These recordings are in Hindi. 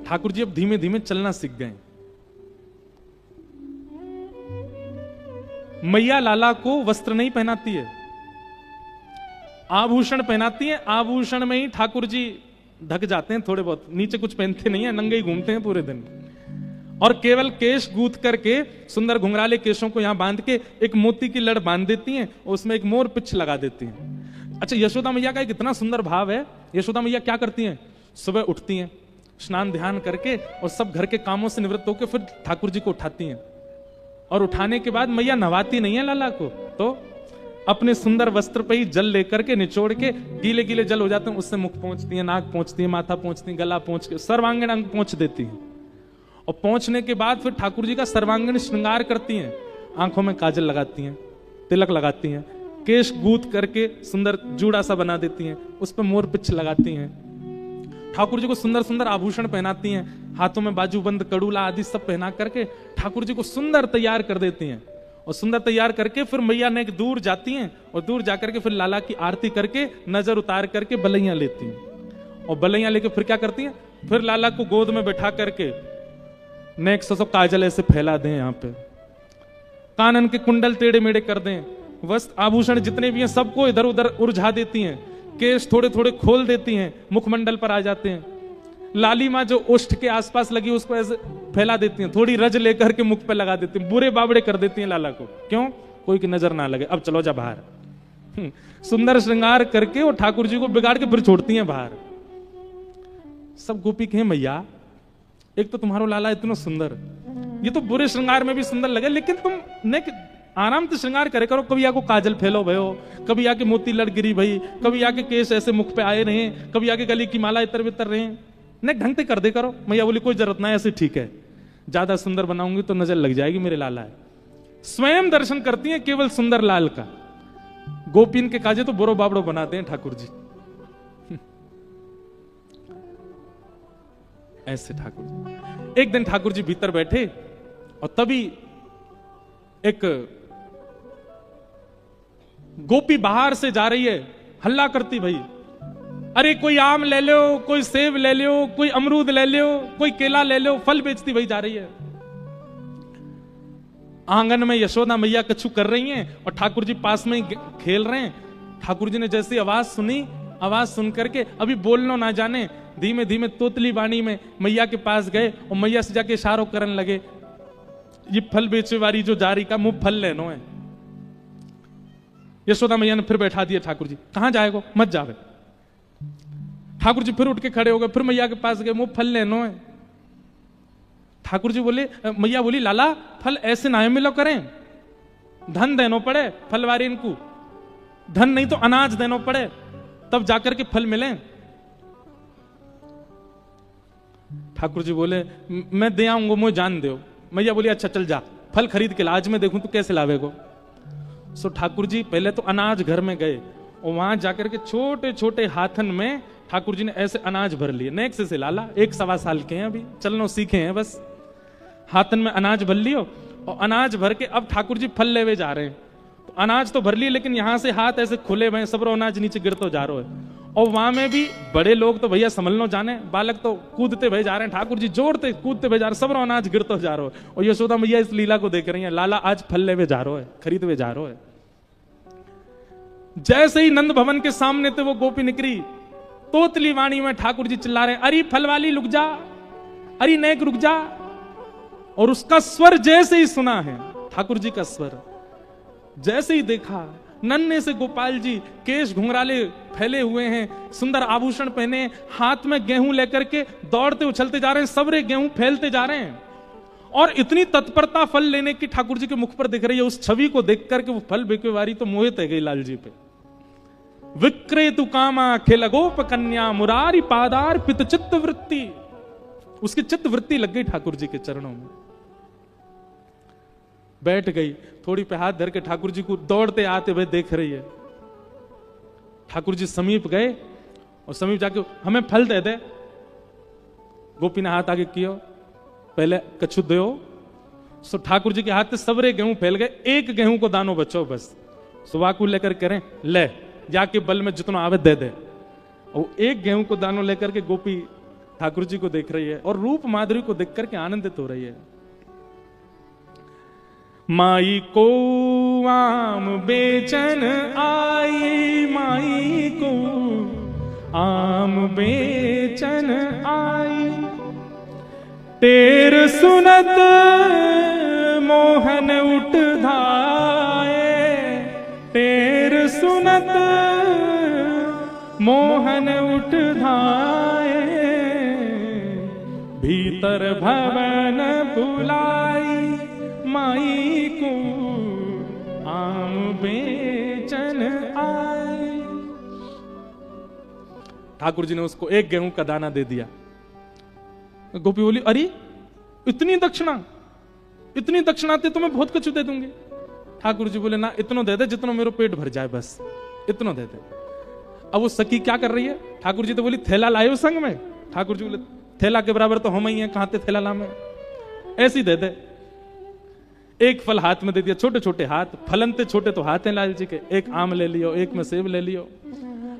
ठाकुर जी अब धीमे धीमे चलना सीख गए। मैया लाला को वस्त्र नहीं पहनाती है, आभूषण पहनाती है। आभूषण में ही ठाकुर जी ढक जाते हैं थोड़े बहुत, नीचे कुछ पहनते नहीं है, नंगे ही घूमते हैं पूरे दिन। और केवल केश गूंथ करके सुंदर घुंघराले केशों को यहां बांध के एक मोती की लड़ बांध देती हैं, और उसमें एक मोर पिछ लगा देती हैं। अच्छा, यशोदा मैया का एक इतना सुंदर भाव है। यशोदा मैया क्या करती हैं? सुबह उठती हैं, स्नान ध्यान करके और सब घर के कामों से निवृत्त होकर फिर ठाकुर जी को उठाती हैं। और उठाने के बाद मैया नहवाती नहीं है लाला को, तो अपने सुंदर वस्त्र पे ही जल लेकर के निचोड़ के, गीले गीले जल हो जाते हैं उससे मुख पहुंचती है, नाक पहुंचती है, माथा पहुंचती है, गला पहुंच के सर्वांगीण अंग पहुंच देती है। और पहुंचने के बाद फिर ठाकुर जी का सर्वांगीण श्रृंगार करती हैं। आंखों में काजल लगाती हैं, तिलक लगाती हैं, केश गूंथ करके सुंदर जूड़ा सा बना देती हैं, उस पर मोर पिछ लगाती हैं। ठाकुर जी को सुंदर सुंदर आभूषण पहनाती हैं, हाथों में बाजूबंद, कड़ूला आदि सब पहना करके ठाकुर जी को सुंदर तैयार कर देती हैं। और सुंदर तैयार करके फिर मैया ने दूर जाती हैं, और दूर जाकर के फिर लाला की आरती करके नजर उतार करके बलैया लेती हैं। और बलैया लेके फिर क्या करती हैं? फिर लाला को गोद में बैठा करके नेक सो काजल ऐसे फैला दें, यहाँ पे कानन के कुंडल टेढ़े मेढ़े कर दें, वस्त्र आभूषण जितने भी हैं सबको इधर उधर उलझा देती हैं, केश थोड़े थोड़े खोल देती हैं, मुखमंडल पर आ जाते हैं। लाली माँ जो ओष्ठ के आसपास लगी उसको ऐसे फैला देती हैं, थोड़ी रज लेकर के मुख पे लगा देती हैं, बुरे बाबड़े कर देती हैं लाला को। क्यों? कोई की नजर ना लगे, अब चलो जा बाहर। सुंदर श्रृंगार करके और ठाकुर जी को बिगाड़ के फिर छोड़ती हैं बाहर। सब गोपी कहें मैया, एक तो तुम्हारो लाला इतना सुंदर, ये तो बुरे श्रृंगार में भी सुंदर लगे, लेकिन तुम ने आराम से श्रृंगार करे करो। कभी आको काजल फैलो भयो, कभी आके मोती लड़ गिरी भई, कभी आके केश ऐसे मुख पे आए रहे, कभी आके गली की माला इतर बितर रहे, ने ढंग से कर दे करो। मैया बोली कोई जरूरत ना है, ऐसे ठीक है, ज्यादा सुंदर बनाऊंगी तो नजर लग जाएगी मेरे लाला है। स्वयं दर्शन करती है केवल सुंदर लाल का। गोपीन के काजे तो बुरो बाबड़ो बनाते हैं ठाकुर जी। ऐसे ठाकुर जी। एक दिन ठाकुर जी भीतर बैठे और तभी एक गोपी बाहर से जा रही है, हल्ला करती भाई, अरे कोई आम ले लो, कोई सेब ले लो, कोई अमरूद ले लो, कोई केला ले लो, फल बेचती भाई जा रही है। आंगन में यशोदा मैया कछु कर रही हैं और ठाकुर जी पास में खेल रहे हैं। ठाकुर जी ने जैसी आवाज सुनी, आवाज सुन करके अभी बोलना ना जाने, धीमे धीमे तोतली वाणी में मैया के पास गए और मैया से जाके इशारों करने लगे, ये फल बेचे वाली जो जा रही का मुंह फल लेनो है। यशोदा मैया ने फिर बैठा दिया ठाकुर जी, कहां जाएगो, मत जावे। ठाकुर जी फिर उठ के खड़े हो गए, फिर मैया के पास गए, मुंह फल लेनो है। ठाकुर जी बोले, मैया बोली लाला फल ऐसे ना मिलो करें, धन देनो पड़े फलवारी इनको, धन नहीं तो अनाज देनो पड़े तब जाकर के फल मिले। ठाकुर जी बोले मैं दे आऊंगा, मुझे जान दो। मैया बोली अच्छा चल जा, फल खरीद के ला, आज मैं देखूं तू कैसे लावेगो। सो ठाकुर जी पहले तो अनाज घर में गए और वहां जाकर के छोटे छोटे हाथन में ठाकुर जी ने ऐसे अनाज भर लिए। नेक्स्ट से लाला 1-1.25 साल के हैं, अभी चलना सीखे हैं, बस हाथन में अनाज भर लियो और अनाज भर के अब ठाकुर जी फल लेवे जा रहे हैं। तो अनाज तो भर लिए लेकिन यहां से हाथ ऐसे खुले हुए, सबरो अनाज नीचे गिरते जा रहा है। और वहां में भी बड़े लोग तो भैया संभलनो जाने, बालक तो कूदते भय जा रहे हैं, ठाकुर जी जोड़ते कूदते भय जा रहे, सबरो अनाज गिरते जा रहा है। और यशोदा मैया इस लीला को देख रही है, लाला आज फल लेवे जा रहा है, खरीदवे जा रहा है। जैसे ही नंद भवन के सामने थे वो गोपी निकली, तोतली वाणी में ठाकुर जी चिल्ला रहे हैं, अरे फल वाली रुक जा, अरे नेक रुक जा। और उसका स्वर जैसे ही सुना है, ठाकुर जी का स्वर, जैसे ही देखा नन्हे से गोपाल जी केश घुंघराले फैले हुए हैं, सुंदर आभूषण पहने, हाथ में गेहूं लेकर के दौड़ते उछलते जा रहे हैं, सबरे गेहूं फैलते जा रहे हैं। और इतनी तत्परता फल लेने की ठाकुर जी के मुख पर दिख रही है। उस छवि को देख करके वो फल बेचेवारी तो मोहित है गई लाल जी पे। विक्रेतु कामा खेल गोप कन्या मुरारी पादार पित चित्त वृत्ति, उसकी चित्त वृत्ति लग गई ठाकुर जी के चरणों में, बैठ गई, थोड़ी पे हाथ धर के ठाकुर जी को दौड़ते आते हुए देख रही है। ठाकुर जी समीप गए और समीप जाके हमें फल दे दे। गोपी ने हाथ आगे किया, पहले कछु दो। सो ठाकुर जी के हाथ से सबरे गेहूं फैल गए, एक गेहूं को दानो बचो बस। सुवाकू लेकर करें, ले जाके बल में जितना आवे दे दे। और एक गेहूं को दानो लेकर के गोपी ठाकुर जी को देख रही है और रूप माधुरी को देख करके आनंदित हो रही है। माई को आम बेचन आई, माई को आम बेचन आई, टेर सुनत मोहन उठ धाये, टेर सुनत मोहन उठ धाये, भीतर भवन बुलाई, माई को आम बेचन आई। ठाकुर जी ने उसको एक गेहूं का दाना दे दिया। गोपी बोली, अरे इतनी दक्षिणा, इतनी दक्षिणा तो मैं बहुत कुछ दे दूंगी। ठाकुर जी बोले, ना इतना दे दे जितना मेरा पेट भर जाए, बस इतना दे दे। अब वो सखी क्या कर रही है? ठाकुर जी तो बोली, थैला लायो संग में। ठाकुर जी बोले, थैला के बराबर तो हम ही हैं, कहां ते थैला ला में, ऐसी दे दे। एक फल हाथ में दे दिया, छोटे छोटे हाथ, फलन ते छोटे तो हाथ हैं लाल जी के, एक आम ले लियो, एक में सेब ले लियो।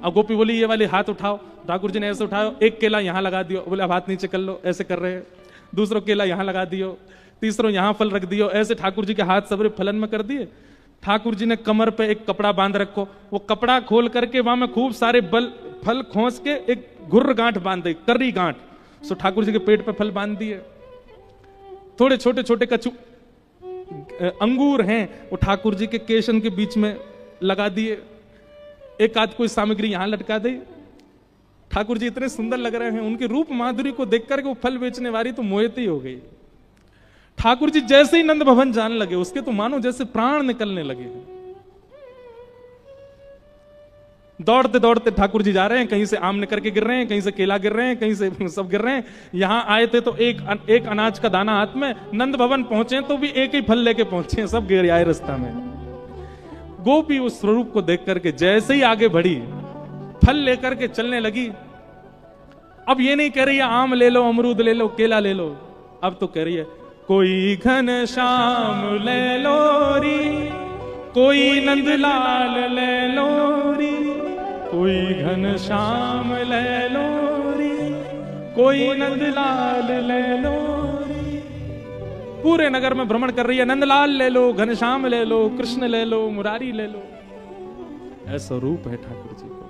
अब गोपी बोली, ये वाले हाथ उठाओ। ठाकुर जी ने ऐसे उठाओ, एक केला यहां लगा दियो, बोले अब हाथ नीचे कर लो, ऐसे कर रहे हैं। दूसरा केला यहां लगा दियो, तीसरा यहां फल रख दियो, ऐसे ठाकुर जी के हाथ सबरे फलन में कर दिए। ठाकुर जी ने कमर पे एक कपड़ा बांध रखो, वो कपड़ा खोल करके वहां में खूब सारे फल खोस के एक घुर्र गांठ बांध दी, कर्री गांठ। सो ठाकुर जी के पेट पे फल बांध दिए। थोड़े छोटे छोटे कचू अंगूर हैं, वो ठाकुर जी के केशन के बीच में लगा दिए। एक आध कोई सामग्री यहां लटका दी। ठाकुर जी इतने सुंदर लग रहे हैं, उनके रूप माधुरी को देखकर के वो फल बेचने वाली तो मोहित ही हो गई। ठाकुर जी जैसे ही नंद भवन जाने लगे, उसके तो मानो जैसे प्राण निकलने लगे। दौड़ते दौड़ते ठाकुर जी जा रहे हैं, कहीं से आम निकल के गिर रहे हैं, कहीं से केला गिर रहे हैं, कहीं से सब गिर रहे हैं। यहां आए थे तो एक अनाज का दाना हाथ में, नंद भवन पहुंचे तो भी एक ही फल लेके पहुंचे, सब गिर आए रास्ता में। गोपी उस स्वरूप को देख करके जैसे ही आगे बढ़ी, फल लेकर के चलने लगी। अब ये नहीं कह रही है आम ले लो, अमरूद ले लो, केला ले लो, अब तो कह रही है कोई घन श्याम ले लो री, कोई नंदलाल ले लो री, कोई घन श्याम ले लो री, कोई नंदलाल ले लो री। पूरे नगर में भ्रमण कर रही है, नंदलाल ले लो, घनश्याम ले लो, कृष्ण ले लो, मुरारी ले लो। ऐसा रूप है ठाकुर जी को,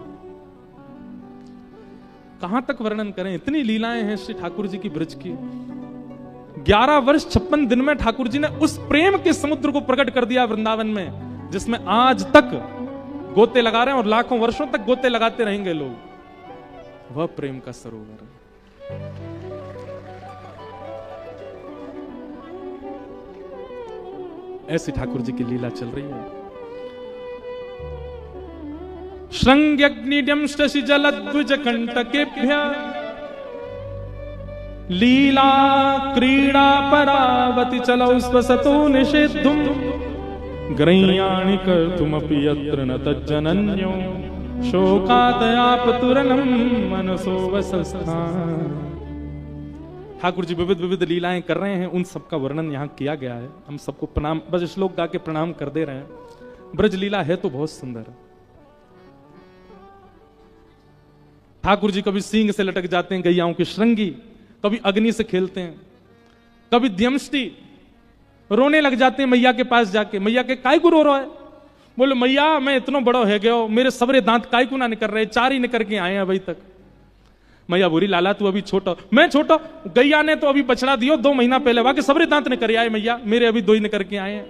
कहां तक वर्णन करें, इतनी लीलाएं हैं श्री ठाकुर जी की ब्रज की। 11 वर्ष 56 दिन में ठाकुर जी ने उस प्रेम के समुद्र को प्रकट कर दिया वृंदावन में, जिसमें आज तक गोते लगा रहे हैं और लाखों वर्षों तक गोते लगाते रहेंगे लोग। वह प्रेम का सरोवर है। ऐसी ठाकुर जी की लीला चल रही है। श्रृंग्यग्निड्यं शशि जलद्विज कंटकेभ्य लीला क्रीड़ा परावति चलौ स्वसतो निषेद्धुम ग्रह्याणि कर्तुमपि यत्र न तज्जनन्यो शोकादयापतुरनं मनसो वसस्थान। ठाकुर जी विविध विविध लीलाएं कर रहे हैं, उन सबका वर्णन यहां किया गया है। हम सबको प्रणाम, बस श्लोक गा के प्रणाम कर दे रहे हैं। ब्रज लीला है तो बहुत सुंदर। ठाकुर जी कभी सींग से लटक जाते हैं गैयाओं की श्रृंगी, कभी अग्नि से खेलते हैं, कभी द्यमष्टि रोने लग जाते हैं मैया के पास जाके। मैया के काय को रो रहा है? बोले मैया मैं इतना बड़ा है गया, मेरे सबरे दांत काय को ना निकल रहे, 4 ही निकल के आए हैं अभी तक। मैया बोली लाला तू अभी छोटा, मैं छोटा, गैया ने तो अभी बछड़ा दियो 2 महीना पहले, वाके सबरे दांत निकल आए मैया, मेरे अभी 2 ही निकल के आए हैं।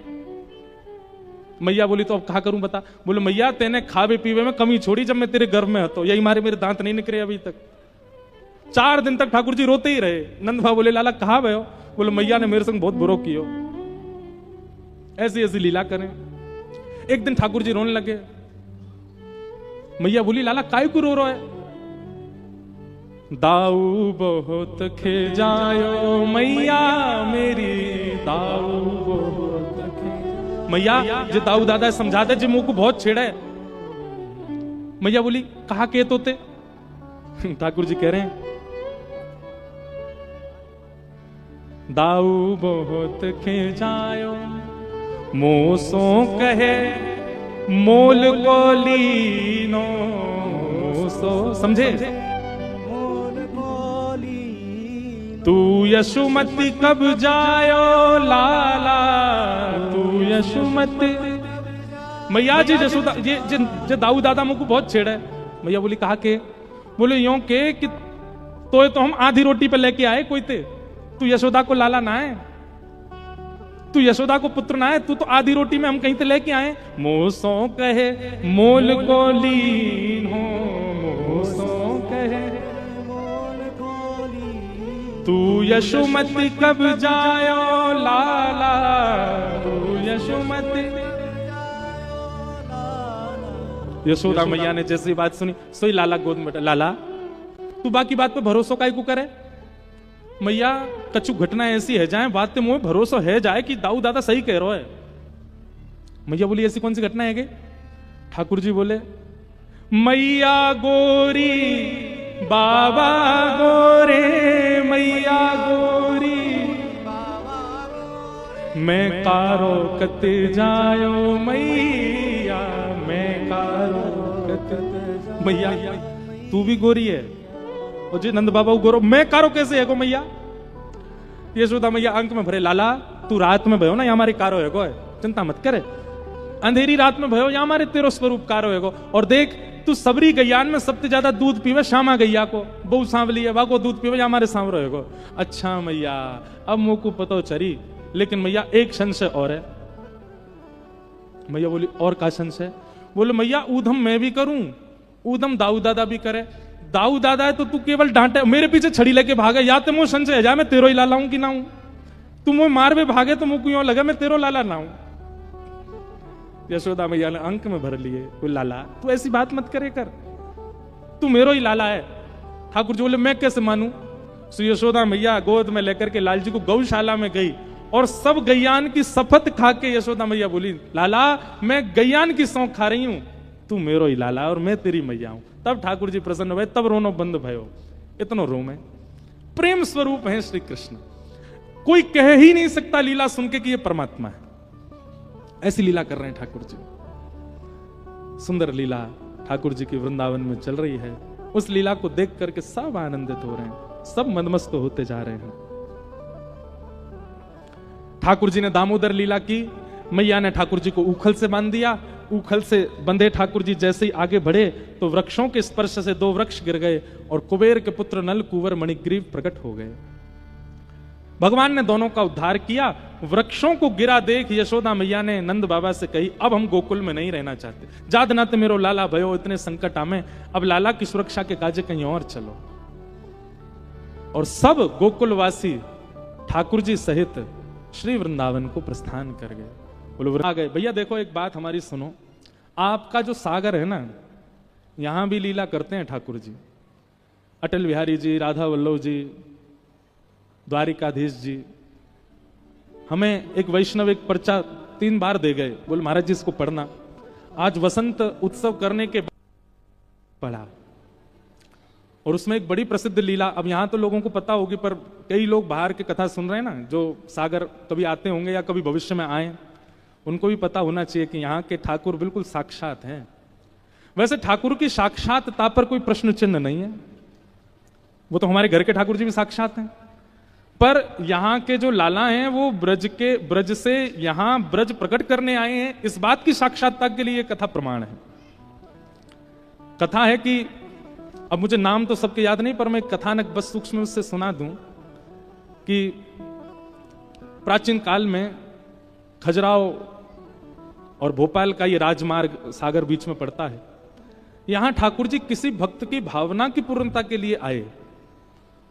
मैया बोली तो अब क्या करूं बता? बोले मैया तेने खावे पीवे में कमी छोड़ी जब मैं तेरे गर्भ में હતો, यही मारे मेरे दांत नहीं निकले अभी तक। 4 दिन तक ठाकुर जी रोते ही रहे। नंद भाव बोले लाला कहां गए हो? बोले मैया ने मेरे संग बहुत बुरो कियो। ऐसी ऐसी लीला करें। एक दिन ठाकुर जी रोने लगे। मैया बोली लाला काय को रो रहा है? दाऊ बहुत खिजायो मैया मेरी, दाऊ बहुत खिजायो। मैया जो दाऊ दादा समझा दे, जो मुंह को बहुत छेड़ा है। मैया बोली कहा के तोते? ठाकुर जी कह रहे हैं दाऊ बहुत खिजायो मोसो कहे मोल को लीनो। सो समझे? यशुमति कब जायो लाला, तू यशुमति। मैया जी जसोदा जे दाऊ दादा मुझको बहुत छेड़ा है। मैया बोली कहा के? बोले यूं के कि तो हम आधी रोटी पे लेके आए कोई ते, तू यशोदा को लाला ना है, तू यशोदा को पुत्र ना है, तू तो आधी रोटी में हम कहीं से लेके आए। मोसो कहे मोल को लीन हो, मोसो कहे मोल को लीन, तू यशुमति कब जायो लाला, तू यशुमति। यशोदा मैया ने जैसी बात सुनी सोई लाला गोद में, लाला तू बाकी बात पे भरोसा काहे को करे? मैया कछु घटना ऐसी है जाए बात पे मुझे भरोसा है जाए कि दाऊ दादा सही कह रहा है। मैया बोली ऐसी कौन सी घटना है गे? ठाकुर जी बोले मैया गोरी बाबा गोरे, मैया गोरी मैं कारो कते जायो मैया, मैं कारो कते। मैया तू भी गोरी है और जी नंद बाबा गोरो, मैं कारो कैसे है गो मैया? यशोदा मैया अंक में भरे, लाला तू रात में भयो ना, यहाँ हमारे कारो है गो, चिंता मत करे, अंधेरी रात में भयो, यहाँ हमारे तेरो स्वरूप कारो है गो। और देख तू सबरी गैयान में सबसे ज्यादा दूध पीवे श्यामा गैया को, बहु सांवली है वाको दूध पीवे, यहाँ हमारे सांवरो है गो। अच्छा मैया अब मुंह को पतो चरी, लेकिन मैया एक संशय और है। मैया बोली और का संशय? बोले मैया ऊधम मैं भी करूं, ऊधम दाऊ दादा भी करे। दाऊ दादा है तो तू केवल डांटे, मेरे पीछे छड़ी लेके भागे, या तो मुझे संशय है जा मैं तेरो ही लाला हूं कि ना हूं। तू मुझे मार में भागे तो मुझे यूं लगा मैं तेरो लाला ना हूं। यशोदा मैया ने अंक में भर लिए, कोई लाला तू ऐसी बात मत करे कर, तू मेरो ही लाला है। ठाकुर जी बोले मैं कैसे मानूं? सो यशोदा मैया गोद में लेकर के लाल जी को गौशाला में गई और सब गैयान की शपथ खा के यशोदा मैया बोली लाला मैं गैयान की सौंख खा रही हूं, तू मेरो ही लाला और मैं तेरी मैया हूं। तब ठाकुर जी प्रसन्न हुए, तब रोनो बंद भयो। इतनो रो में प्रेम स्वरूप है श्री कृष्ण, कोई कह ही नहीं सकता लीला सुन के कि ये परमात्मा है। ऐसी लीला कर रहे हैं ठाकुर जी, सुंदर लीला ठाकुर जी की वृंदावन में चल रही है। उस लीला को देख करके सब आनंदित हो रहे हैं, सब मदमस्त होते जा रहे हैं। ठाकुर जी ने दामोदर लीला की, मैया ने ठाकुर जी को उखल से बांध दिया। उखल से बंधे ठाकुर जी जैसे ही आगे बढ़े तो वृक्षों के स्पर्श से दो वृक्ष गिर गए और कुबेर के पुत्र नल कुंवर मणिग्रीव प्रकट हो गए। भगवान ने दोनों का उद्धार किया। वृक्षों को गिरा देख यशोदा मैया ने नंद बाबा से कही अब हम गोकुल में नहीं रहना चाहते, जात नात मेरो लाला भयो, इतने संकट आमे, अब लाला की सुरक्षा के काजे कहीं और चलो। और सब गोकुलवासी ठाकुर जी सहित श्री वृंदावन को प्रस्थान कर गए। बोलो आ गए। भैया देखो एक बात हमारी सुनो, आपका जो सागर है ना, यहां भी लीला करते हैं ठाकुर जी, अटल बिहारी जी, राधा वल्लभ जी, द्वारिकाधीश जी। हमें एक वैष्णव एक पर्चा 3 बार दे गए, बोल महाराज जी इसको पढ़ना। आज वसंत उत्सव करने के बाद पढ़ा और उसमें एक बड़ी प्रसिद्ध लीला, अब यहां तो लोगों को पता होगी पर कई लोग बाहर की कथा सुन रहे हैं ना, जो सागर कभी आते होंगे या कभी भविष्य में आए, उनको भी पता होना चाहिए कि यहाँ के ठाकुर बिल्कुल साक्षात हैं। वैसे ठाकुर की साक्षातता पर कोई प्रश्न चिन्ह नहीं है, वो तो हमारे घर के ठाकुर जी भी साक्षात हैं, पर यहाँ के जो लाला हैं वो ब्रज से यहाँ ब्रज प्रकट करने आए हैं, इस बात की साक्षात्ता के लिए कथा प्रमाण है। कथा है कि अब मुझे नाम तो सबके याद नहीं, पर मैं कथानक बस सूक्ष्म से सुना दूं कि प्राचीन काल में खजुराहो और भोपाल का ये राजमार्ग सागर बीच में पड़ता है। यहां ठाकुर जी किसी भक्त की भावना की पूर्णता के लिए आए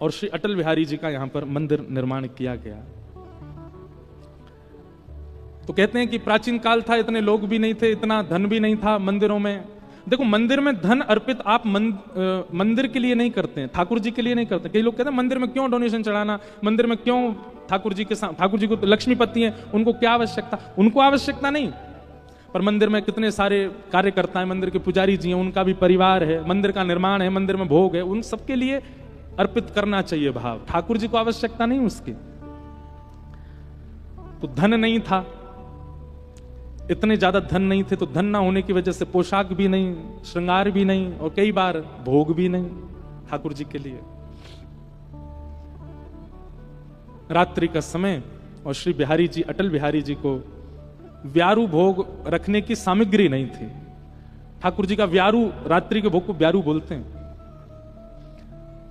और श्री अटल बिहारी जी का यहां पर मंदिर निर्माण किया गया। तो कहते हैं कि प्राचीन काल था, इतने लोग भी नहीं थे, इतना धन भी नहीं था मंदिरों में। देखो मंदिर में धन अर्पित आप मंदिर के लिए नहीं करते हैं, ठाकुर जी के लिए नहीं करते। कई लोग कहते हैं मंदिर में क्यों डोनेशन चढ़ाना, मंदिर में क्यों ठाकुर जी के साथ, ठाकुर जी को तो लक्ष्मीपति हैं, उनको क्या आवश्यकता? उनको आवश्यकता नहीं, पर मंदिर में कितने सारे कार्यकर्ता हैं, मंदिर के पुजारी जी हैं, उनका भी परिवार है, मंदिर का निर्माण है, मंदिर में भोग है, उन सबके लिए अर्पित करना चाहिए भाव। ठाकुर जी को आवश्यकता नहीं उसकी। तो धन नहीं था, इतने ज्यादा धन नहीं थे, तो धन ना होने की वजह से पोशाक भी नहीं, श्रृंगार भी नहीं और कई बार भोग भी नहीं ठाकुर जी के लिए। रात्रि का समय और श्री बिहारी जी, अटल बिहारी जी को व्यारू भोग रखने की सामग्री नहीं थी। ठाकुर जी का व्यारू, रात्रि के भोग को व्यारू बोलते हैं।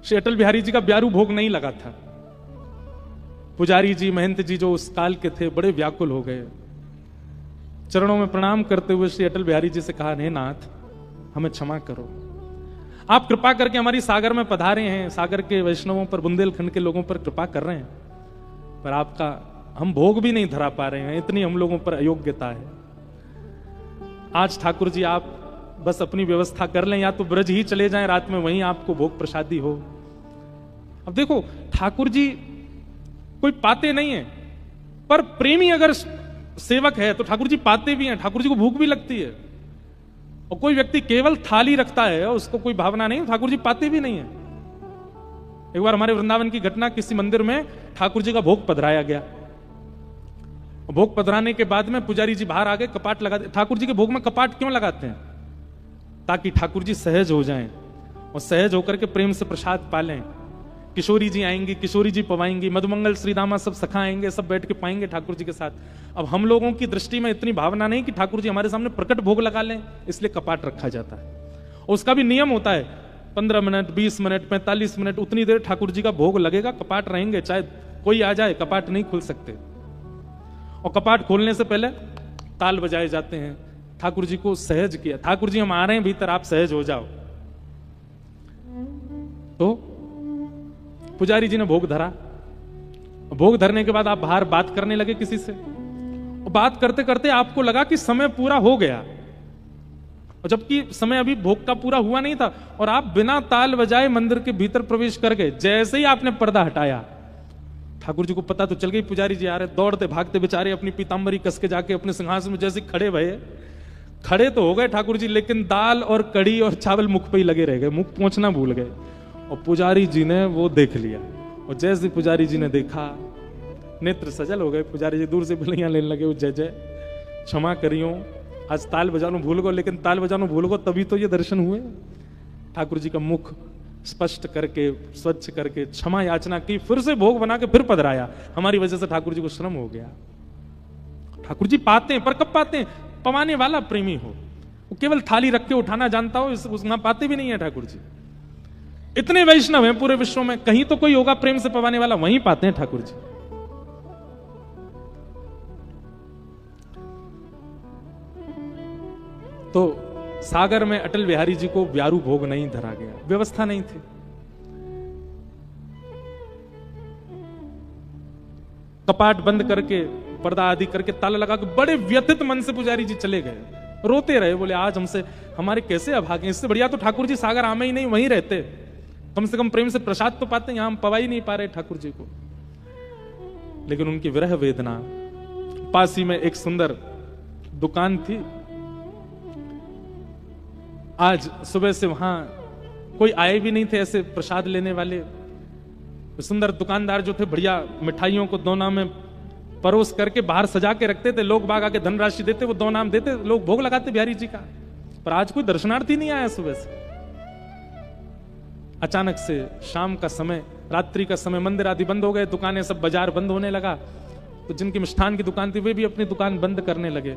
श्री अटल बिहारी जी का व्यारू भोग नहीं लगा था। पुजारी जी, महंत जी जो उस काल के थे, बड़े व्याकुल हो गए। चरणों में प्रणाम करते हुए श्री अटल बिहारी जी से कहा, हे नाथ, हमें क्षमा करो, आप कृपा करके हमारी सागर में पधारे हैं, सागर के वैष्णवों पर, बुंदेलखंड के लोगों पर कृपा कर रहे हैं, पर आपका हम भोग भी नहीं धरा पा रहे हैं, इतनी हम लोगों पर अयोग्यता है। आज ठाकुर जी आप बस अपनी व्यवस्था कर लें, या तो ब्रज ही चले जाएं, रात में वहीं आपको भोग प्रसादी हो। अब देखो, ठाकुर जी कोई पाते नहीं है, पर प्रेमी अगर सेवक है तो ठाकुर जी पाते भी हैं, ठाकुर जी को भूख भी लगती है। और कोई व्यक्ति केवल थाली रखता है, उसको कोई भावना नहीं, ठाकुर जी पाते भी नहीं है। एक बार हमारे वृंदावन की घटना, किसी मंदिर में ठाकुर जी का भोग पधराया गया। भोग पधराने के बाद में पुजारी जी बाहर आ गए, कपाट लगा दे। ठाकुर जी के भोग में कपाट क्यों लगाते हैं? ताकि ठाकुर जी सहज हो जाएं और सहज होकर के प्रेम से प्रसाद पालें। किशोरी जी आएंगी, किशोरी जी पवाएंगी, मधुमंगल श्रीदामा सब सखा आएंगे, सब बैठ के पाएंगे ठाकुर जी के साथ। अब हम लोगों की दृष्टि में इतनी भावना नहीं कि ठाकुर जी हमारे सामने प्रकट भोग लगा लें, इसलिए कपाट रखा जाता है। और उसका भी नियम होता है, 15 मिनट, 20 मिनट, 45 मिनट, उतनी देर ठाकुर जी का भोग लगेगा, कपाट रहेंगे, चाहे कोई आ जाए, कपाट नहीं खुल सकते। और कपाट खोलने से पहले ताल बजाए जाते हैं, ठाकुर जी को सहज किया, ठाकुर जी हम आ रहे हैं भीतर, आप सहज हो जाओ। तो पुजारी जी ने भोग धरा। भोग धरने के बाद आप बाहर बात करने लगे किसी से, और बात करते करते आपको लगा कि समय पूरा हो गया, और जबकि समय अभी भोग का पूरा हुआ नहीं था, और आप बिना ताल बजाए मंदिर के भीतर प्रवेश कर गए। जैसे ही आपने पर्दा हटाया, ठाकुर जी को पता तो चल गई पुजारी जी आ रहे, दौड़ते भागते बेचारे अपनी पीतांबरी कस के जाके अपने सिंहासन में जैसे खड़े भये। खड़े तो हो गए ठाकुर जी, लेकिन दाल और कड़ी और चावल मुख पे ही लगे रह गए, मुख पहुंचना भूल गए। और पुजारी जी ने वो देख लिया, और जैसे पुजारी जी ने देखा, नेत्र सजल हो गए। पुजारी जी दूर से बिलियां लेने लगे, जय जय, क्षमा करियो, आज ताल बजानो भूल गो, लेकिन ताल बजानो भूल गो तभी तो ये दर्शन हुए। ठाकुर जी का मुख स्पष्ट करके, स्वच्छ करके क्षमा याचना की, फिर से भोग बना के फिर पधराया। हमारी वजह से ठाकुर जी को श्रम हो गया। ठाकुर जी पाते हैं, पर कब पाते हैं? पवाने वाला प्रेमी हो, वो केवल थाली रख के उठाना जानता हो, उसना पाते भी नहीं है ठाकुर जी। इतने वैष्णव हैं पूरे विश्व में, कहीं तो कोई होगा प्रेम से पवाने वाला, वहीं पाते हैं ठाकुर जी। तो सागर में अटल बिहारी जी को व्यारू भोग नहीं धरा गया, व्यवस्था नहीं थी। कपाट बंद करके, पर्दा आदि करके, ताला लगा के बड़े व्यथित मन से पुजारी जी चले गए, रोते रहे, बोले आज हमसे हमारे कैसे अभागे, इससे बढ़िया तो ठाकुर जी सागर आमे ही नहीं, वहीं रहते, कम से कम प्रेम से प्रसाद तो पाते, यहां हम पवा ही नहीं पा रहे ठाकुर जी को। लेकिन उनकी विरह वेदना, पास ही में एक सुंदर दुकान थी, आज सुबह से वहां कोई आए भी नहीं थे ऐसे प्रसाद लेने वाले। सुंदर दुकानदार जो थे, बढ़िया मिठाइयों को दोना में परोस करके बाहर सजा के रखते थे, लोग बाग आके धनराशि देते, वो दो नाम देते, लोग भोग लगाते बिहारी जी का। पर आज कोई दर्शनार्थी नहीं आया सुबह से। अचानक से शाम का समय, रात्रि का समय, मंदिर आदि बंद हो गए, दुकानें सब, बाजार बंद होने लगा। तो जिनकी मिष्ठान की दुकान थी वे भी अपनी दुकान बंद करने लगे।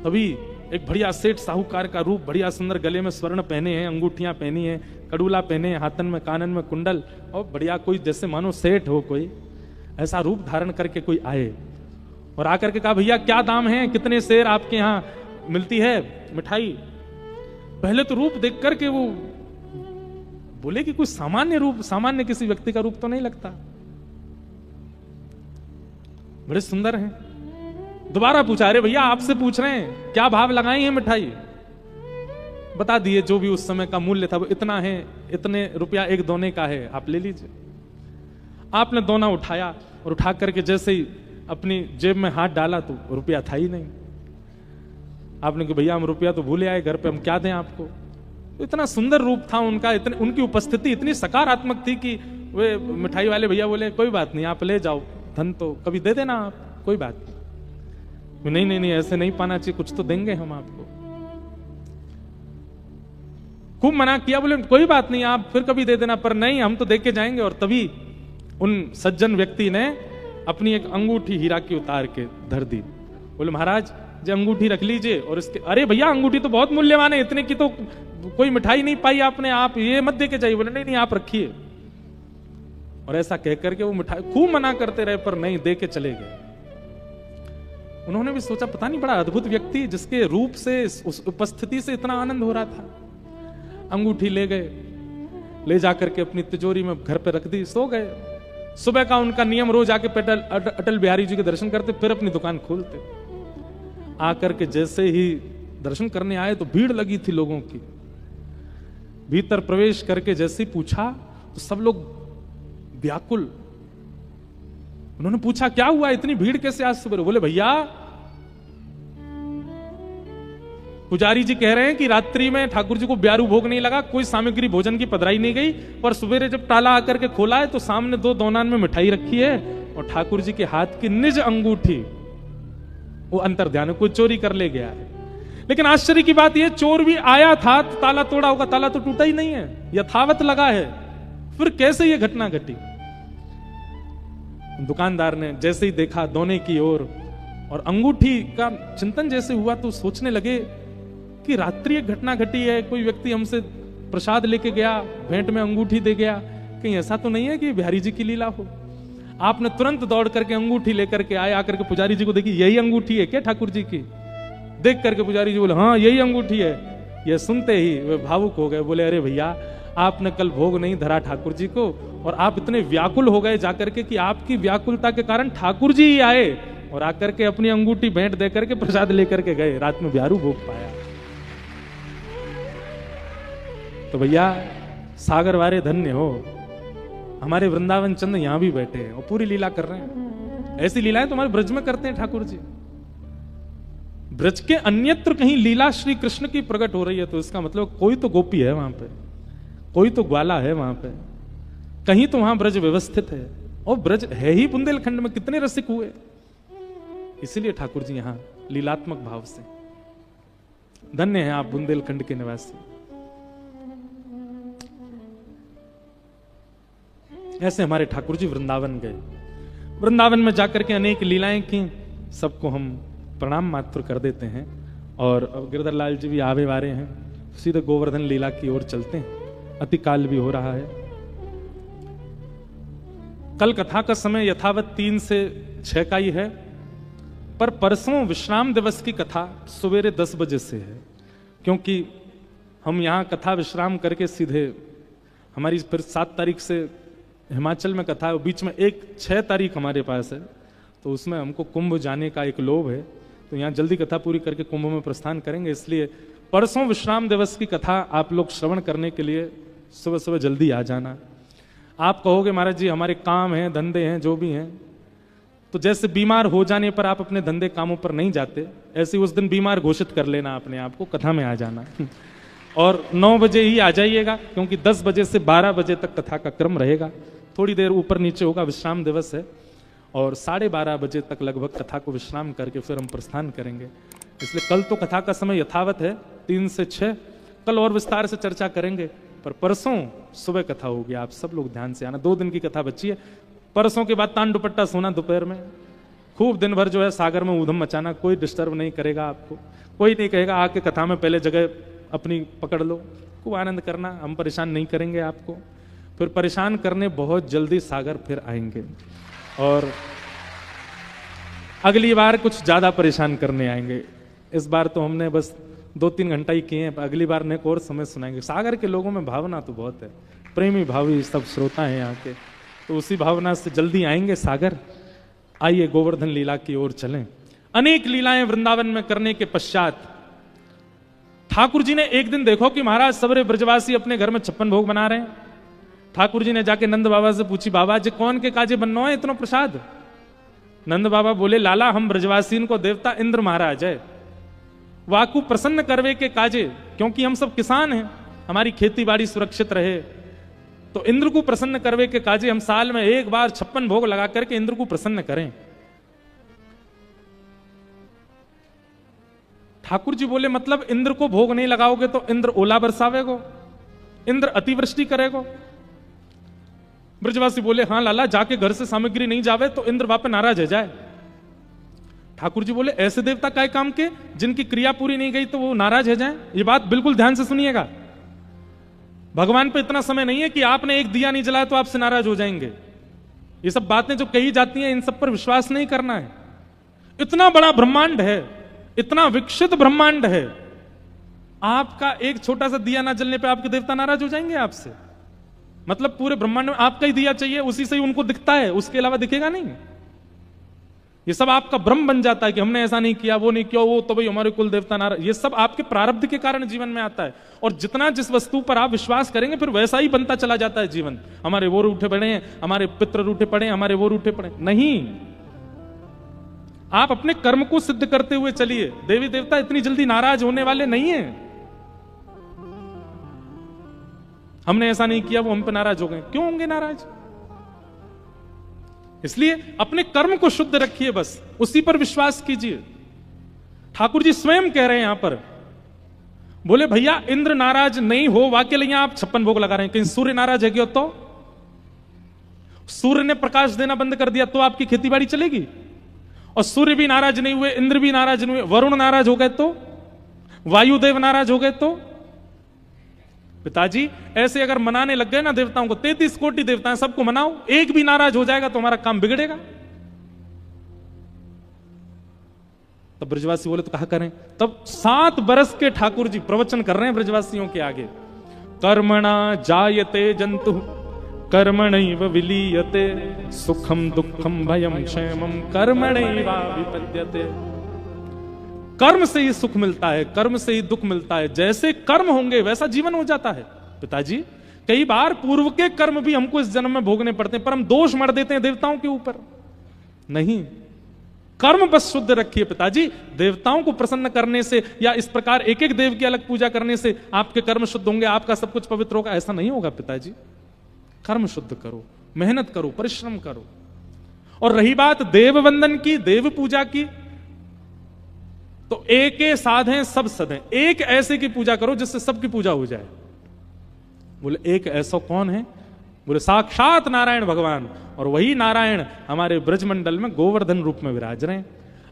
तभी एक बढ़िया सेठ साहूकार का रूप, बढ़िया सुंदर, गले में स्वर्ण पहने हैं, अंगूठियां पहनी हैं, कड़ूला पहने हैं, हाथन में कानन में कुंडल, और बढ़िया कोई जैसे मानो सेठ हो, कोई ऐसा रूप धारण करके कोई आए और आकर के कहा, भैया क्या दाम है, कितने सेर आपके यहाँ मिलती है मिठाई। पहले तो रूप देख करके वो बोले कि कोई सामान्य रूप, सामान्य किसी व्यक्ति का रूप तो नहीं लगता, बड़े सुंदर हैं। दोबारा पूछा, अरे भैया आपसे पूछ रहे हैं क्या भाव लगाई है मिठाई। बता दिए जो भी उस समय का मूल्य था, वो इतना है, इतने रुपया एक दोने का है, आप ले लीजिए। आपने दोना उठाया और उठा करके जैसे ही अपनी जेब में हाथ डाला तो रुपया था ही नहीं। आपने कहा, भैया हम रुपया तो भूले आए घर पे, हम क्या दें आपको। तो इतना सुंदर रूप था उनका, इतने, उनकी उपस्थिति इतनी सकारात्मक थी कि वे मिठाई वाले भैया बोले, कोई बात नहीं आप ले जाओ, धन तो कभी दे देना आप, कोई बात नहीं। नहीं नहीं नहीं, ऐसे नहीं पाना चाहिए, कुछ तो देंगे हम आपको। खूब मना किया, बोले कोई बात नहीं आप फिर कभी दे देना, पर नहीं हम तो दे के जाएंगे। और तभी उन सज्जन व्यक्ति ने अपनी एक अंगूठी हीरा की उतार के धर दी। बोले महाराज जी अंगूठी रख लीजिए। और इसके, अरे भैया अंगूठी तो बहुत मूल्यवान है, इतने की तो कोई मिठाई नहीं पाई आपने, आप ये मत दे के जाइए। बोले नहीं नहीं आप रखिए। और ऐसा कहकर के वो मिठाई खूब मना करते रहे पर नहीं, दे के चले गए। उन्होंने भी सोचा पता नहीं बड़ा अद्भुत व्यक्ति जिसके रूप से, उस उपस्थिति से इतना आनंद हो रहा था। अंगूठी ले गए, ले जाकर के अपनी तिजोरी में घर पे रख दी, सो गए। सुबह का उनका नियम रोज आके अटल बिहारी जी के दर्शन करते, फिर अपनी दुकान खोलते। आकर के जैसे ही दर्शन करने आए तो भीड़ लगी थी लोगों की। भीतर प्रवेश करके जैसे ही पूछा तो सब लोग व्याकुल। उन्होंने पूछा क्या हुआ, इतनी भीड़ कैसे आज सुबह? बोले भैया पुजारी जी कह रहे हैं कि रात्रि में ठाकुर जी को ब्यारू भोग नहीं लगा, कोई सामग्री भोजन की पधराई नहीं गई, पर सवेरे जब ताला आकर के खोला है तो सामने 2 दोनान में मिठाई रखी है और ठाकुर जी के हाथ की निज अंगूठी वो अंतर्ध्यान कोई चोरी कर ले गया है। लेकिन आश्चर्य की बात यह, चोर भी आया था तो ताला तोड़ा होगा, ताला तो टूटा ही नहीं है, यथावत लगा है। फिर कैसे यह घटना घटी? दुकानदार ने जैसे ही देखा दोने की ओर और अंगूठी का चिंतन जैसे हुआ तो सोचने लगे कि रात्रि एक घटना घटी है, कोई व्यक्ति हमसे प्रसाद लेके गया, भेंट में अंगूठी दे गया, कहीं ऐसा तो नहीं है कि बिहारी जी की लीला हो। आपने तुरंत दौड़ करके अंगूठी लेकर के आए, आकर के पुजारी जी को देखी, यही अंगूठी है क्या ठाकुर जी की? देख करके पुजारी जी बोले हाँ यही अंगूठी है। यह सुनते ही वे भावुक हो गए। बोले अरे भैया आपने कल भोग नहीं धरा ठाकुर जी को, और आप इतने व्याकुल हो गए जाकर के कि आपकी व्याकुलता के कारण ठाकुर जी ही आए और आकर के अपनी अंगूठी भेंट देकर के प्रसाद लेकर के गए, रात में ब्यारू भोग पाया। तो भैया सागर वारे धन्य हो, हमारे वृंदावन चंद यहां भी बैठे हैं और पूरी लीला कर रहे हैं। ऐसी लीलाएं तो हमारे ब्रज में करते हैं ठाकुर जी। ब्रज के अन्यत्र कहीं लीला श्री कृष्ण की प्रकट हो रही है तो इसका मतलब कोई तो गोपी है वहां पे, कोई तो ग्वाला है वहां पे, कहीं तो वहां ब्रज व्यवस्थित है। और ब्रज है ही बुंदेलखंड में, कितने रसिक हुए। इसीलिए ठाकुर जी यहां लीलात्मक भाव से, धन्य है आप बुंदेलखंड के निवासी। ऐसे हमारे ठाकुर जी वृंदावन गए, वृंदावन में जाकर के अनेक लीलाएं की, सबको हम प्रणाम मात्र कर देते हैं। और गिरधर लाल जी भी आवे वारे हैं, सीधे गोवर्धन लीला की ओर चलते हैं, अति काल भी हो रहा है। कल कथा का समय यथावत 3 से 6 का ही है, पर परसों विश्राम दिवस की कथा सवेरे 10 बजे से है, क्योंकि हम यहाँ कथा विश्राम करके सीधे हमारी फिर 7 तारीख से हिमाचल में कथा है, बीच में एक 6 तारीख हमारे पास है, तो उसमें हमको कुंभ जाने का एक लोभ है, तो यहाँ जल्दी कथा पूरी करके कुंभ में प्रस्थान करेंगे। इसलिए परसों विश्राम दिवस की कथा आप लोग श्रवण करने के लिए सुबह सुबह जल्दी आ जाना। आप कहोगे महाराज जी हमारे काम हैं, धंधे हैं, जो भी हैं, तो जैसे बीमार हो जाने पर आप अपने धंधे कामों पर नहीं जाते, ऐसे उस दिन बीमार घोषित कर लेना अपने आप को, कथा में आ जाना। और 9 बजे ही आ जाइएगा, क्योंकि 10 बजे से 12 बजे तक कथा का क्रम रहेगा, थोड़ी देर ऊपर नीचे होगा, विश्राम दिवस है। और 12:30 बजे तक लगभग कथा को विश्राम करके फिर हम प्रस्थान करेंगे। इसलिए कल तो कथा का समय यथावत है 3 से 6, कल और विस्तार से चर्चा करेंगे, पर परसों सुबह कथा होगी, आप सब लोग ध्यान से आना। 2 दिन की कथा बची है, परसों के बाद तान दुपट्टा सोना दोपहर में, खूब दिन भर जो है सागर में ऊधम मचाना, कोई डिस्टर्ब नहीं करेगा आपको, कोई नहीं कहेगा आके कथा में पहले जगह अपनी पकड़ लो, खूब आनंद करना, हम परेशान नहीं करेंगे आपको। फिर परेशान करने बहुत जल्दी सागर फिर आएंगे, और अगली बार कुछ ज्यादा परेशान करने आएंगे। इस बार तो हमने बस 2-3 घंटा ही किए हैं, अगली बार ने एक और समय सुनाएंगे। सागर के लोगों में भावना तो बहुत है, प्रेमी भावी सब श्रोता हैं यहाँ के, तो उसी भावना से जल्दी आएंगे सागर। आइए गोवर्धन लीला की ओर चलें। अनेक लीलाएं वृंदावन में करने के पश्चात ठाकुर जी ने एक दिन देखो कि महाराज सबरे ब्रजवासी अपने घर में 56 भोग बना रहे हैं। ठाकुर जी ने जाके नंद बाबा से पूछी, बाबा जी कौन के काजे बनना है इतना प्रसाद? नंद बाबा बोले, लाला हम ब्रजवासी को देवता इंद्र महाराज है, वाकु प्रसन्न करवे के काजे, क्योंकि हम सब किसान हैं, हमारी खेती बाड़ी सुरक्षित रहे, तो इंद्र को प्रसन्न करवे के काजे हम साल में एक बार 56 भोग लगा करके इंद्र को प्रसन्न करें। ठाकुर जी बोले, मतलब इंद्र को भोग नहीं लगाओगे तो इंद्र ओला बरसावेगो, इंद्र अतिवृष्टि करेगो? ब्रजवासी बोले हाँ लाला, जाके घर से सामग्री नहीं जावे तो इंद्र वापे नाराज है जाए। ठाकुर जी बोले ऐसे देवता काय काम के जिनकी क्रिया पूरी नहीं गई तो वो नाराज है जाए। ये बात बिल्कुल ध्यान से सुनिएगा। भगवान पे इतना समय नहीं है कि आपने एक दिया नहीं जलाया तो आपसे नाराज हो जाएंगे। ये सब बातें जो कही जाती हैं इन सब पर विश्वास नहीं करना है। इतना बड़ा ब्रह्मांड है, इतना विकसित ब्रह्मांड है, आपका एक छोटा सा दिया ना जलने पे आपके देवता नाराज हो जाएंगे आपसे? मतलब पूरे ब्रह्मांड में आपका ही दिया चाहिए, उसी से ही उनको दिखता है, उसके अलावा दिखेगा नहीं। ये सब आपका भ्रम बन जाता है कि हमने ऐसा नहीं किया, वो नहीं किया, वो तो भाई हमारे कुल देवता नाराज। ये सब आपके प्रारब्ध के कारण जीवन में आता है। और जितना जिस वस्तु पर आप विश्वास करेंगे फिर वैसा ही बनता चला जाता है जीवन। हमारे वो रूठे पड़े हैं, हमारे पितर रूठे पड़े हैं, हमारे वो रूठे पड़े नहीं। आप अपने कर्म को सिद्ध करते हुए चलिए। देवी देवता इतनी जल्दी नाराज होने वाले नहीं है। हमने ऐसा नहीं किया, वो हम पे नाराज हो गए, क्यों होंगे नाराज? इसलिए अपने कर्म को शुद्ध रखिए, बस उसी पर विश्वास कीजिए। ठाकुर जी स्वयं कह रहे हैं यहां पर, बोले भैया इंद्र नाराज नहीं हो, वाक्य लिए आप 56 भोग लगा रहे हैं। कहीं सूर्य नाराज है क्यों? तो सूर्य ने प्रकाश देना बंद कर दिया तो आपकी खेती बाड़ी चलेगी? और सूर्य भी नाराज नहीं हुए, इंद्र भी नाराज नहीं हुए, वरुण नाराज हो गए तो, वायुदेव नाराज हो गए तो? पिताजी ऐसे अगर मनाने लग गए ना देवताओं को, 33 कोटि देवता हैं, सबको मनाओ, एक भी नाराज हो जाएगा तो हमारा काम बिगड़ेगा। तब ब्रजवासी बोले तो कहा करें? तब 7 बरस के ठाकुर जी प्रवचन कर रहे हैं ब्रजवासियों के आगे। कर्मणा जायते जंतु कर्मणैव विलीयते, सुखम दुखम भयम क्षेमम कर्मणैव विपद्यते। कर्म से ही सुख मिलता है, कर्म से ही दुख मिलता है। जैसे कर्म होंगे वैसा जीवन हो जाता है। पिताजी कई बार पूर्व के कर्म भी हमको इस जन्म में भोगने पड़ते हैं, पर हम दोष मढ़ देते हैं देवताओं के ऊपर। नहीं, कर्म बस शुद्ध रखिए पिताजी। देवताओं को प्रसन्न करने से या इस प्रकार एक एक देव की अलग पूजा करने से आपके कर्म शुद्ध होंगे, आपका सब कुछ पवित्र होगा, ऐसा नहीं होगा पिताजी। कर्म शुद्ध करो, मेहनत करो, परिश्रम करो। और रही बात देव वंदन की, देव पूजा की, तो एक साधे सब सधे। एक ऐसे की पूजा करो जिससे सबकी पूजा हो जाए। बोले एक ऐसा कौन है? बोले साक्षात नारायण भगवान। और वही नारायण हमारे ब्रजमंडल में गोवर्धन रूप में विराज रहे हैं।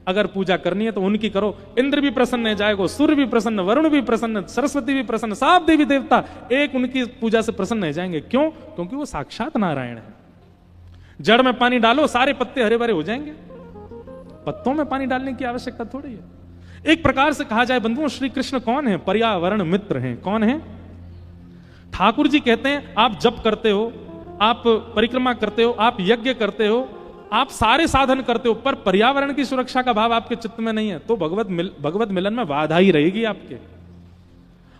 अगर पूजा करनी है तो उनकी करो। इंद्र भी प्रसन्न है जाएगा, सूर्य भी प्रसन्न, वरुण भी प्रसन्न, सरस्वती भी प्रसन्न, सब देवी देवता एक उनकी पूजा से प्रसन्न हो जाएंगे। क्यों? क्योंकि वो साक्षात नारायण है। जड़ में पानी डालो, सारे पत्ते हरे भरे हो जाएंगे। पत्तों में पानी डालने की आवश्यकता थोड़ी है। एक प्रकार से कहा जाए बंधुओं, श्री कृष्ण कौन है? पर्यावरण मित्र हैं। कौन है? ठाकुर जी कहते हैं आप जप करते हो, आप परिक्रमा करते हो, आप यज्ञ करते हो, आप सारे साधन करते हो, पर पर्यावरण की सुरक्षा का भाव आपके चित्त में नहीं है, तो भगवत मिलन में बाधा ही रहेगी आपके।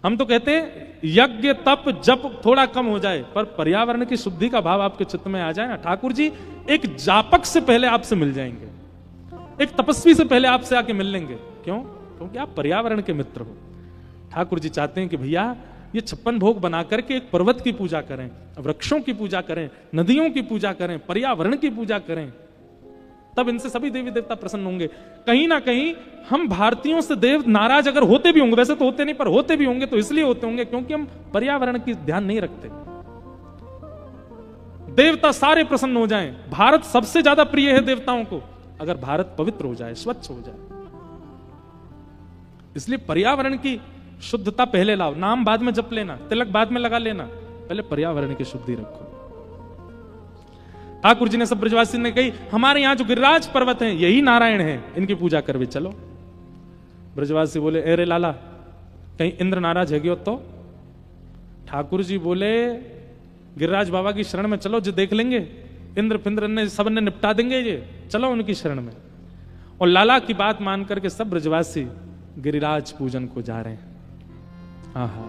हम तो कहते हैं यज्ञ तप जप थोड़ा कम हो जाए, पर पर्यावरण की शुद्धि का भाव आपके चित्त में आ जाए ना, ठाकुर जी एक जापक से पहले आपसे मिल जाएंगे, एक तपस्वी से पहले आपसे आके मिल लेंगे। क्यों? क्योंकि आप पर्यावरण के मित्र हो। ठाकुर जी चाहते हैं कि भैया ये 56 भोग बना करके एक पर्वत की पूजा करें, वृक्षों की पूजा करें, नदियों की पूजा करें, पर्यावरण की पूजा करें, तब इनसे सभी देवी देवता प्रसन्न होंगे। कहीं ना कहीं हम भारतीयों से देव नाराज अगर होते भी होंगे, वैसे तो होते नहीं, पर होते भी होंगे तो इसलिए होते होंगे क्योंकि हम पर्यावरण की ध्यान नहीं रखते। देवता सारे प्रसन्न हो जाएं। भारत सबसे ज्यादा प्रिय है देवताओं को, अगर भारत पवित्र हो जाए, स्वच्छ हो जाए। इसलिए पर्यावरण की शुद्धता पहले लाओ, नाम बाद में जप लेना, तिलक बाद में लगा लेना, पहले पर्यावरण की शुद्धि रखो। ठाकुर जी ने सब ब्रजवासी ने कही हमारे यहां जो गिरिराज पर्वत हैं यही नारायण हैं, इनकी पूजा करवे चलो। ब्रजवासी बोले अरे लाला कहीं इंद्र नाराज है तो? ठाकुर जी बोले गिरिराज बाबा की शरण में चलो, जो देख लेंगे, इंद्र फिंद्र ने सब ने निपटा देंगे, ये चलो उनकी शरण में। और लाला की बात मान करके सब ब्रजवासी गिरिराज पूजन को जा रहे हैं। आहा,